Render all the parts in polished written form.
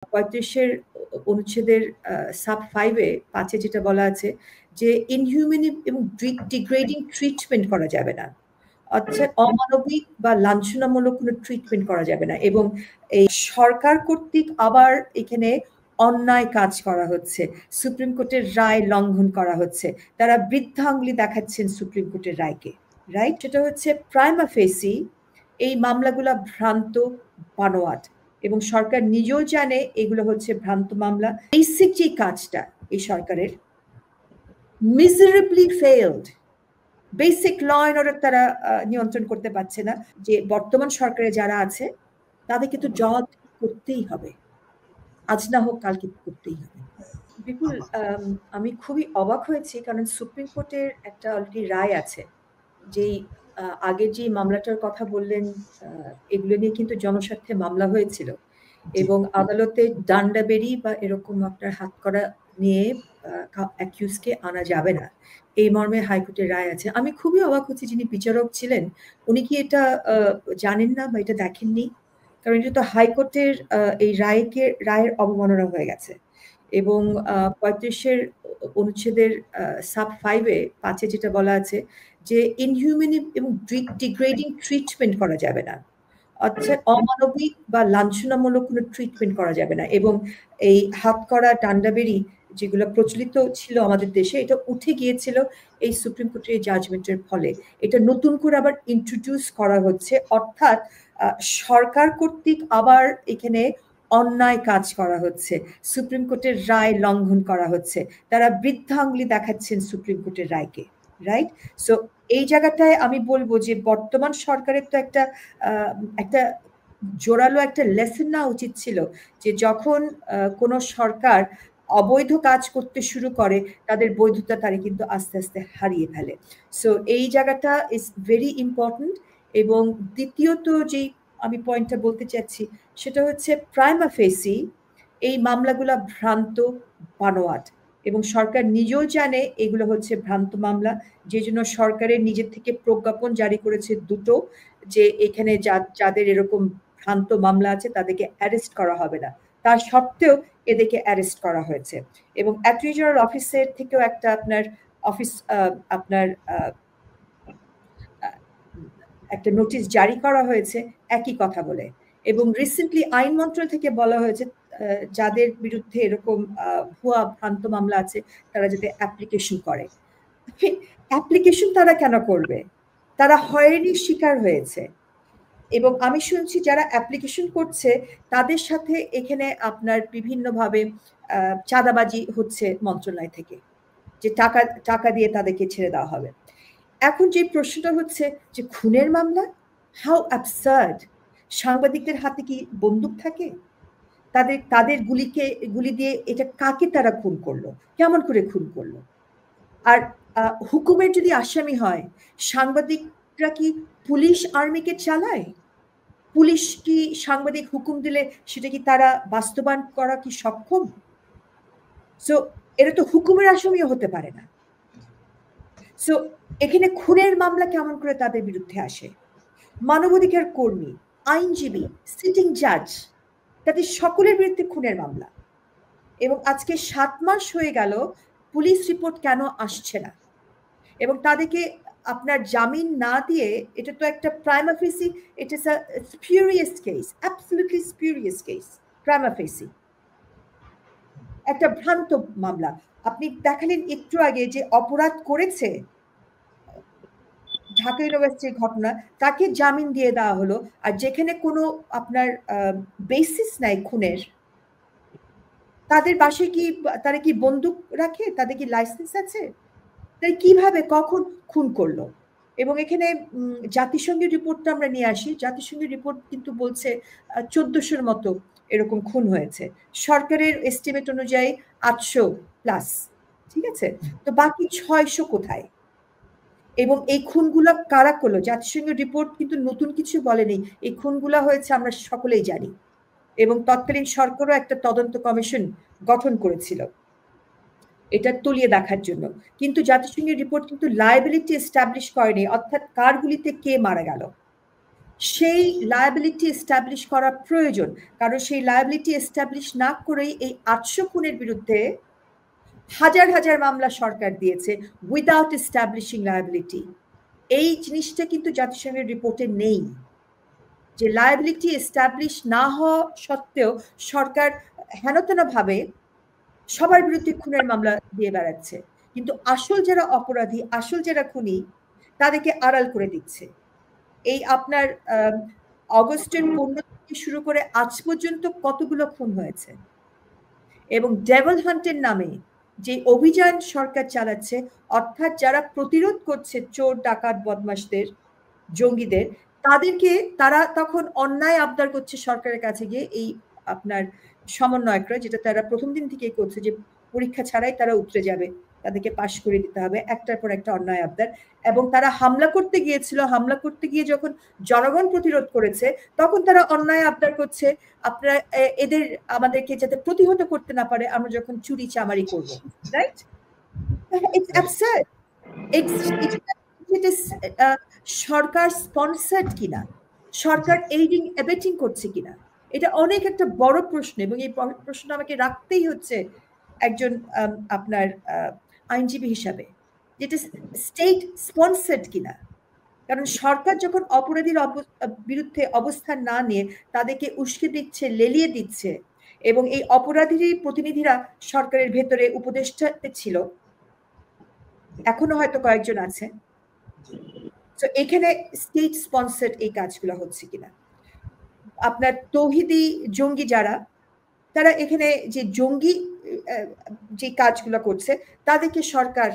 35-এর অনুচ্ছেদের sub 5-এ 5-এ যেটা বলা আছে যে ইনহিউম্যান এবং ডিগ্রেডিং ট্রিটমেন্ট করা যাবে না। অর্থাৎ অমানবিক বা লাঞ্ছনামূলক কোনো ট্রিটমেন্ট করা যাবে না। এবং এই সরকার কর্তৃক আবার এখানে অন্যায় কাজ করা হচ্ছে, সুপ্রিম কোর্টের রায় লঙ্ঘন করা হচ্ছে। তারা বৃদ্ধাঙ্গুলি দেখাচ্ছেন সুপ্রিম কোর্টের রায়কে, রাইট? সেটা হচ্ছে প্রাইমা ফেসি এই মামলাগুলা ভ্রান্ত, বানোয়াট, এবং সরকার নিজেও জানে এগুলো হচ্ছে ভ্রান্ত মামলা। বেসিক যে কাজটা এই সরকারের miserably failed, basic law and order তারা নিয়ন্ত্রণ করতে পারছে না। যে বর্তমান সরকারে যারা আছে তাদেরকে তো জবাব করতেই হবে, আজ না হোক কালকে করতেই হবে। বিপুল, আমি খুবই অবাক হয়েছি, কারণ সুপ্রিম কোর্টের একটা অলরেডি রায় আছে। যেই আগের যে মামলাটার কথা বললেন, এগুলো নিয়ে কিন্তু জনস্বার্থে মামলা হয়েছিল, এবং আদালতে ডান্ডাবেরি বা এরকম আপনার হাত করা নিয়ে অ্যাকিউজকে আনা যাবে না, এই মর্মে হাইকোর্টের রায় আছে। আমি খুবই অবাক হচ্ছি, যিনি বিচারক ছিলেন উনি কি এটা জানেন না বা এটা দেখেননি? কারণ এটা তো হাইকোর্টের এই রায়ের অবমাননা হয়ে গেছে। এবং 35-এর অনুচ্ছেদের সাব 5-এ 5-এ যেটা বলা আছে যে ইনহিউম্যান এবং ডিগ্রেডিং ট্রিটমেন্ট করা যাবে না। অর্থাৎ অমানবিক বা লাঞ্ছনামূলক কোনো ট্রিটমেন্ট করা যাবে না। এবং এই হাত করা, ডান্ডাবেরি যেগুলো প্রচলিত ছিল আমাদের দেশে, এটা উঠে গিয়েছিল এই সুপ্রিম কোর্টের জাজমেন্টের ফলে। এটা নতুন করে আবার ইন্ট্রোডিউস করা হচ্ছে, অর্থাৎ সরকার কর্তৃক আবার এখানে অন্যায় কাজ করা হচ্ছে, সুপ্রিম কোর্টের রায় লঙ্ঘন করা হচ্ছে। তারা বৃদ্ধাঙ্গুলি দেখাচ্ছেন সুপ্রিম কোর্টের রায়কে, রাইট? সো এই জায়গাটায় আমি বলবো যে বর্তমান সরকারের তো একটা জোরালো একটা লেসন নেওয়া উচিত ছিল, যে যখন কোনো সরকার অবৈধ কাজ করতে শুরু করে তাদের বৈধতা তারা কিন্তু আস্তে আস্তে হারিয়ে ফেলে। সো এই জায়গাটা ইজ ভেরি ইম্পর্টেন্ট। এবং দ্বিতীয়ত যেই আমি পয়েন্টটা বলতে চাচ্ছি সেটা হচ্ছে প্রাইমা ফেসি এই মামলাগুলা ভ্রান্ত, বানোয়াট, এবং সরকার নিজেও জানে এগুলো হচ্ছে ভ্রান্ত মামলা। যে জন্য সরকারের নিজের থেকে প্রজ্ঞাপন জারি করেছে দুটো, যে এখানে যাদের এরকম ভ্রান্ত মামলা আছে তাদেরকে অ্যারেস্ট করা হবে না। তার সত্ত্বেও এদেরকে অ্যারেস্ট করা হয়েছে। এবং অ্যাটর্নি জেনারেল অফিসের থেকেও একটা আপনার একটা নোটিশ জারি করা হয়েছে একই কথা বলে। এবং রিসেন্টলি আইন মন্ত্রণালয় থেকে বলা হয়েছে যাদের বিরুদ্ধে এরকম ভুয়া ভ্রান্ত মামলা আছে তারা যাতে অ্যাপ্লিকেশন করে। অ্যাপ্লিকেশন তারা কেন করবে? তারা হয়রানির শিকার হয়েছে। এবং আমি শুনছি যারা অ্যাপ্লিকেশন করছে তাদের সাথে এখানে আপনার বিভিন্নভাবে চাঁদাবাজি হচ্ছে মন্ত্রণালয় থেকে, যে টাকা দিয়ে তাদেরকে ছেড়ে দেওয়া হবে। এখন যে প্রশ্নটা হচ্ছে যে খুনের মামলা, হাউ অ্যাবসার্ড! সাংবাদিকদের হাতে কি বন্দুক থাকে? তাদের গুলি দিয়ে এটা কাকে তারা খুন করলো, কেমন করে খুন করলো? আর হুকুমের যদি আসামি হয়, সাংবাদিকরা কি পুলিশ আর্মিকে চালায়? পুলিশ কি সাংবাদিক হুকুম দিলে সেটা কি তারা বাস্তবায়ন করা কি সক্ষম? সো এটা তো হুকুমের আসামিও হতে পারে না। সো এখানে খুনের মামলা কেমন করে তাদের বিরুদ্ধে আসে? মানবাধিকার কর্মী, আইনজীবী, সিটিং জাজ, তাদের সকলের বিরুদ্ধে খুনের মামলা। এবং আজকে 7 মাস হয়ে গেল পুলিশ রিপোর্ট কেন আসছে না? এবং তাদেরকে আপনার জামিন না দিয়ে, এটা তো একটা prima facie, it is a spurious case, absolutely spurious case. Prima facie একটা ভ্রান্ত মামলা। আপনি দেখালেন একটু আগে যে অপরাধ করেছে, ঢাকা ইউনিভার্সিটির ঘটনা, তাকে জামিন দিয়ে দেওয়া হলো। আর যেখানে কোনো আপনার বেসিস নাই খুনের, তাদের বাসায় কি তারা কি বন্দুক রাখে? তাদের কি লাইসেন্স আছে? তাই কিভাবে কখন খুন করলো? এবং এখানে জাতিসংঘের রিপোর্টটা আমরা নিয়ে আসি। জাতিসংঘের রিপোর্ট কিন্তু বলছে 1400-র মতো এরকম খুন হয়েছে, সরকারের এস্টিমেট অনুযায়ী 800 প্লাস। ঠিক আছে, তো বাকি 600 কোথায়? এবং এই খুনগুলা কারা করলো? জাতিসংঘের রিপোর্ট কিন্তু নতুন কিছু বলেনি, এই খুনগুলা হয়েছে আমরা সকলেই জানি। এবং তৎকালীন সরকারও একটা তদন্ত কমিশন গঠন করেছিল এটা তলিয়ে দেখার জন্য। কিন্তু জাতিসংঘের রিপোর্ট কিন্তু লায়াবিলিটি এস্টাবলিশ করেনি, অর্থাৎ কার গুলিতে কে মারা গেল। সেই লায়াবিলিটি এস্টাবলিশ করা প্রয়োজন, কারণ সেই লায়াবিলিটি এস্টাবলিশ না করেই এই 800 খুনের বিরুদ্ধে হাজার হাজার মামলা সরকার দিয়েছে উইদাউট এস্টাবলিশিং লায়াবিলিটি। এই জিনিসটা কিন্তু জাতিসংঘের রিপোর্টে নেই, যে লায়াবিলিটি এস্টাবলিশ না হওয়া সত্ত্বেও সরকার হেনতেনভাবে সবার বিরুদ্ধে খুনের মামলা দিয়ে বেড়াচ্ছে, কিন্তু আসল যারা অপরাধী, আসল যারা খুনি, তাদেরকে আড়াল করে দিচ্ছে। এই আপনার অগস্টের 15 থেকে শুরু করে আজ পর্যন্ত কতগুলো খুন হয়েছে, এবং ডেভিল হান্টের নামে যে অভিযান সরকার চালাচ্ছে, অর্থাৎ যারা প্রতিরোধ করছে চোর ডাকাত বদমাশদের, জঙ্গিদের, তাদেরকে তারা তখন অন্যায় আবদার করছে সরকারের কাছে গিয়ে, এই আপনার সমন্বয়করা, যেটা তারা প্রথম দিন থেকে করছে, যে পরীক্ষা ছাড়াই তারা উতরে যাবে, তাদেরকে পাশ করে দিতে হবে, একটার পর একটা অন্যায় আবদার। এবং তারা হামলা করতে গিয়েছিল, হামলা করতে গিয়ে যখন জনগণ প্রতিরোধ করেছে, তখন তারা অন্যায় আবদার করছে, আপনারা এদের আমাদেরকে যাতে প্রতিহত করতে না পারে, আমরা যখন চুরি চামারি করবো, right? It's absurd. Sarkar sponsored কিনা, সরকার এইডিং অ্যাবেটিং করছে কিনা, এটা অনেক একটা বড় প্রশ্ন, এবং এই প্রশ্ন আমাকে রাখতেই হচ্ছে একজন আপনার আইনজীবী হিসাবে, যেটা স্টেট স্পন্সার্ড কিনা। কারণ সরকার যখন অপরাধীর বিরুদ্ধে অবস্থান না নিয়ে তাদেরকে উস্কে দিচ্ছে, লেলিয়ে দিচ্ছে, এবং এই অপরাধীর প্রতিনিধিরা সরকারের ভেতরে উপদেষ্টাতে ছিল, এখনো হয়তো কয়েকজন আছে, তো এখানে স্টেট স্পন্সার্ড এই কাজগুলো হচ্ছে কিনা। আপনার তৌহিদি জঙ্গি যারা, তারা এখানে যে জঙ্গি যে কাজগুলো করছে, তাদেরকে সরকার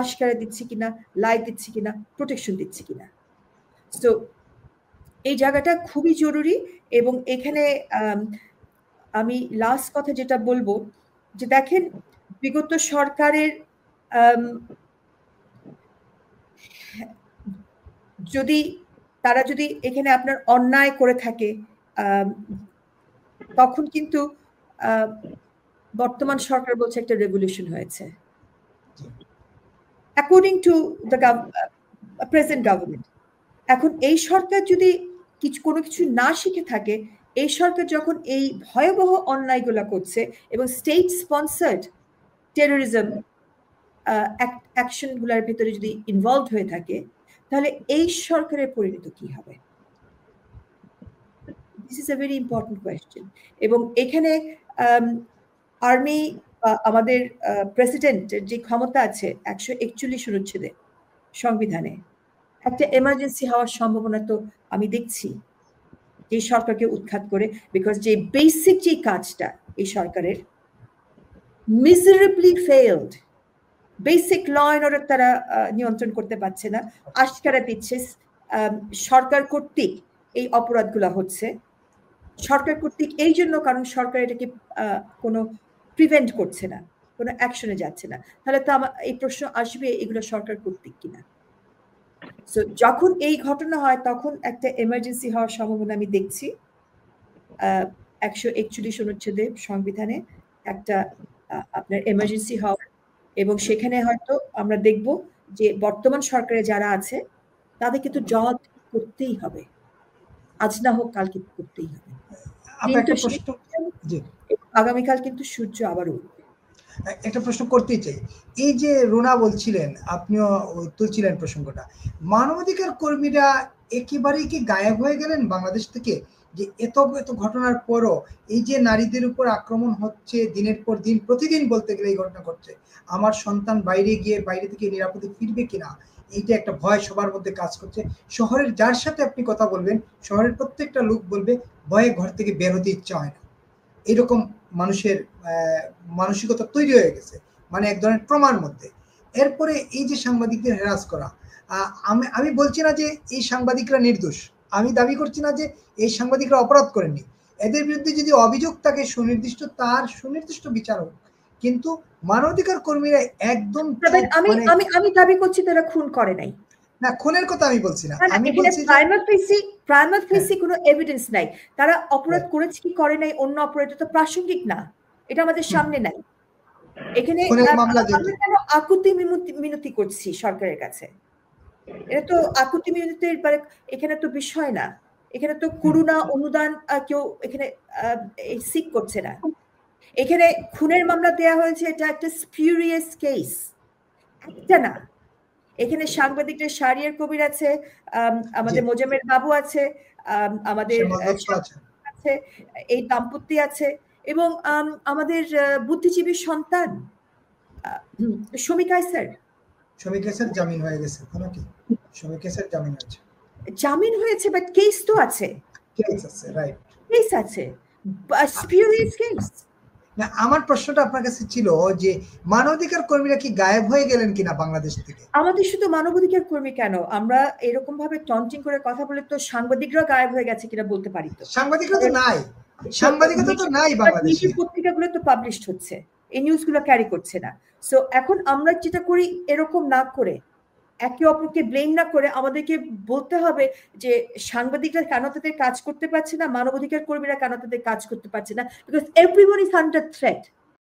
আশকারা দিচ্ছে কিনা, লাই দিচ্ছে কিনা, প্রোটেকশন দিচ্ছে কিনা। তো এই জায়গাটা খুবই জরুরি। এবং এখানে আমি লাস্ট কথা যেটা বলবো, যে দেখেন, বিগত সরকারের যদি তারা যদি এখানে আপনার অন্যায় করে থাকে, তখন কিন্তু বর্তমান সরকার বলছে একটা রেভলিউশন হয়েছে, according to the present government. এখন এই সরকার যদি কোনো কিছু না শিখে থাকে, এই সরকার যখন এই ভয়াবহ অন্যায়গুলো করছে এবং স্টেট স্পন্সার্ড টেরোরিজম অ্যাকশনগুলোর ভিতরে যদি ইনভলভ হয়ে থাকে, তাহলে এই সরকারের পরিণতি কি হবে? This is a very important question. এবং এখানে আর্মি, আমাদের প্রেসিডেন্টের যে ক্ষমতা আছে 141 অনুচ্ছেদে সংবিধানে, একটা এমার্জেন্সি হওয়ার সম্ভাবনা তো আমি দেখছি এই সরকারকে উৎখাত করে, বিকজ যে বেসিক যে কাজটা এই সরকারের miserably failed, basic law and order তারা নিয়ন্ত্রণ করতে পারছে না, আশকারা দিচ্ছে সরকার কর্তৃক এই অপরাধগুলো হচ্ছে, সরকার কর্তৃক এই জন্য, কারণ সরকার এটাকে কোনো প্রিভেন্ট করছে না, কোনো অ্যাকশনে যাচ্ছে না। তাহলে তো আমার এই প্রশ্ন আসবে, এগুলো সরকার কর্তৃক কিনা। সো যখন এই ঘটনা হয়, তখন একটা এমার্জেন্সি হওয়ার সম্ভাবনা আমি দেখছি 141 অনুচ্ছেদে সংবিধানে একটা আপনার এমার্জেন্সি হওয়ার, এবং সেখানে হয়তো আমরা দেখব যে বর্তমান সরকারে যারা আছে তাদেরকে তো জবাব করতেই হবে, আজ না হোক কালকে করতেই হবে। আগামীকাল কিন্তু সূর্য আবার উঠবে। একটা প্রশ্ন করতেই চাই, এই যে রুনা বলছিলেন, আপনিও তুলছিলেন প্রসঙ্গটা, মানবাধিকার কর্মীরা একেবারেই কি গায়েব হয়ে গেলেন বাংলাদেশ থেকে? যে এত এত ঘটনার পরও এই যে নারীদের উপর আক্রমণ হচ্ছে দিনের পর দিন, প্রতিদিন বলতে গেলে এই ঘটনা ঘটছে, আমার সন্তান বাইরে থেকে নিরাপদে ফিরবে কিনা, এইটা একটা ভয় সবার মধ্যে কাজ করছে। শহরের যার সাথে আপনি কথা বলবেন, শহরের প্রত্যেকটা লোক বলবে ভয়ে ঘর থেকে বের হতে ইচ্ছা হয় না। এরকম মানুষের মানসিকতা তৈরি হয়ে গেছে, মানে এক ধরনের ট্রমার মধ্যে। এরপরে এই যে সাংবাদিকদের হ্যারাস করা, আমি বলছি না যে এই সাংবাদিকরা নির্দোষ, আমি দাবি করছি না যে এই সাংবাদিকরা অপরাধ করেননি, এদের বিরুদ্ধে যদি অভিযোগ থাকে সুনির্দিষ্ট, তার সুনির্দিষ্ট বিচার হোক, কিন্তু মানবাধিকার কর্মীরা একদম, আমি দাবি করছি তারা খুন করে নাই। না, খুনের কথা আমি বলছি না, আমি বলছি প্রাইমা ফেসি কোনো এভিডেন্স নাই, তারা অপরাধ করেছে কি করে নাই, অন্য অপরাধ তো প্রাসঙ্গিক না, এটা আমাদের সামনে নাই। এখানে আমরা কেন আকুতি মিনতি করছি সরকারের কাছে? এটা তো আকুতি মিনতির এখানে তো বিষয় না, এখানে তো করুণা অনুদান কেউ এখানে সিক করছে না। এখানে খুনের মামলা দেয়া হয়েছে, এটা একটা স্পিউরিয়াস কেস, একটা না। এখানে সাংবাদিকদের শাহরিয়ার কবির আছে, আমাদের মোজাম্মেল বাবু আছে, আমাদের আছে, এই দাম্পত্য আছে, এবং আমাদের বুদ্ধিজীবী সন্তান শমী কায়সার। শমী কায়সার জামিন হয়ে গেছে, নাকি? শমী কায়সার জামিন হয়েছে, জামিন হয়েছে, বাট কেস তো আছে, কেস আছে, রাইট, কেস আছে, স্পিউরিয়াস কেস। না, আমার প্রশ্নটা আপনার কাছে ছিল যে মানবাধিকার কর্মীরা কি গায়েব হয়ে গেলেন কিনা বাংলাদেশ থেকে? আমাদের শুধু মানবাধিকার কর্মী কেন, আমরা এরকম ভাবে টন্টিং করে কথা বলে তো সাংবাদিকরা গায়েব হয়ে গেছে কিনা বলতে পারি। তো সাংবাদিকরা তো নাই, সাংবাদিকতা তো নাই বাংলাদেশে, পত্রিকাগুলো তো পাবলিশ হচ্ছে, এই নিউজগুলো ক্যারি করছে না। সো এখন আমরা যেটা করি, এরকম না করে, একে অপরকে ব্লেম না করে, আমাদেরকে বলতে হবে যে সাংবাদিকরা কেন তাদের কাজ করতে পারছে না, মানবাধিকার কর্মীরা কেন তাদের কাজ করতে পারছে না, because everyone is under threat.